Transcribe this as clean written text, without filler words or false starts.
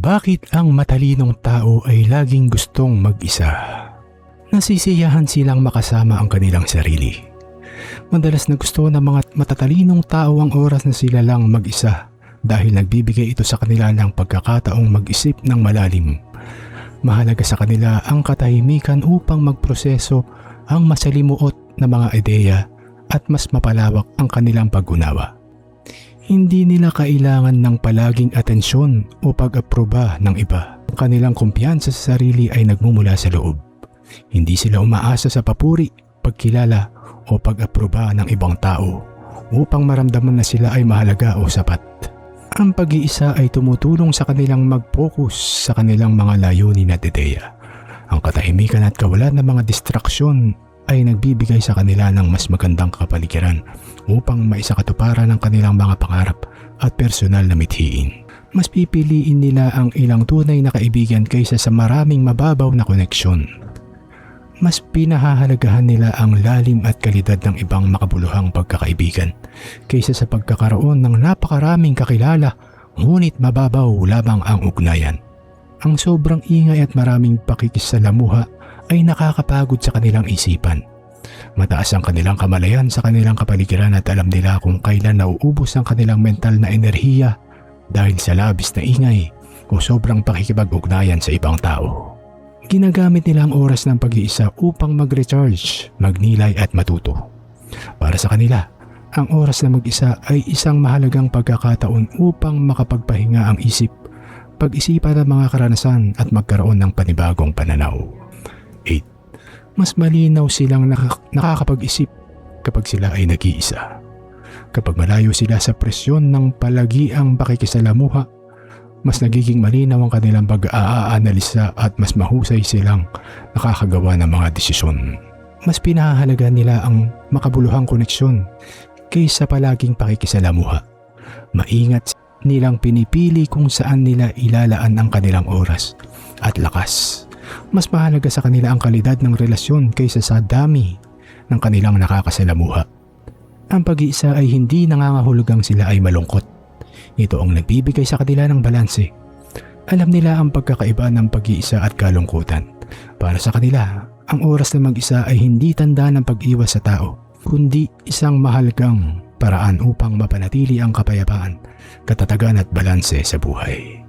Bakit ang matalinong tao ay laging gustong mag-isa? Nasisiyahan silang makasama ang kanilang sarili. Madalas na gusto ng mga matatalinong tao ang oras na sila lang mag-isa dahil nagbibigay ito sa kanila ng pagkakataong mag-isip ng malalim. Mahalaga sa kanila ang katahimikan upang magproseso ang masalimuot na mga ideya at mas mapalawak ang kanilang pag-unawa. Hindi nila kailangan ng palaging atensyon o pag-aproba ng iba. Ang kanilang kumpiyansa sa sarili ay nagmumula sa loob. Hindi sila umaasa sa papuri, pagkilala o pag-aproba ng ibang tao upang maramdaman na sila ay mahalaga o sapat. Ang pag-iisa ay tumutulong sa kanilang mag-focus sa kanilang mga layunin at ideya. Ang katahimikan at kawalan ng mga distraksyon ay nagbibigay sa kanila ng mas magandang kapaligiran upang maisakatuparan ang kanilang mga pangarap at personal na mithiin. Mas pipiliin nila ang ilang tunay na kaibigan kaysa sa maraming mababaw na koneksyon. Mas pinahahalagahan nila ang lalim at kalidad ng ibang makabuluhang pagkakaibigan kaysa sa pagkakaroon ng napakaraming kakilala ngunit mababaw lamang ang ugnayan. Ang sobrang ingay at maraming pakikisalamuha ay nakakapagod sa kanilang isipan. Mataas ang kanilang kamalayan sa kanilang kapaligiran at alam nila kung kailan nauubos ang kanilang mental na enerhiya dahil sa labis na ingay o sobrang pakikipag-ugnayan sa ibang tao. Ginagamit nila ang oras ng pag-iisa upang mag-recharge, magnilay at matuto. Para sa kanila, ang oras na mag-isa ay isang mahalagang pagkakataon upang makapagpahinga ang isip, pag-isipan ang mga karanasan at magkaroon ng panibagong pananaw. 8. Mas malinaw silang nakakapag-isip kapag sila ay nag-iisa. Kapag malayo sila sa presyon ng palagiang pakikisalamuha, mas nagiging malinaw ang kanilang pag-aanalisa at mas mahusay silang nakakagawa ng mga desisyon. Mas pinahahalaga nila ang makabuluhang koneksyon kaysa palaging pakikisalamuha. Maingat nilang pinipili kung saan nila ilalaan ang kanilang oras at lakas. Mas mahalaga sa kanila ang kalidad ng relasyon kaysa sa dami ng kanilang nakakasalamuha. Ang pag-iisa ay hindi nangangahulugang sila ay malungkot. Ito ang nagbibigay sa kanila ng balanse. Alam nila ang pagkakaiba ng pag-iisa at kalungkutan. Para sa kanila, ang oras na mag-isa ay hindi tanda ng pag-iwas sa tao, kundi isang mahalagang paraan upang mapanatili ang kapayapaan, katatagan at balanse sa buhay.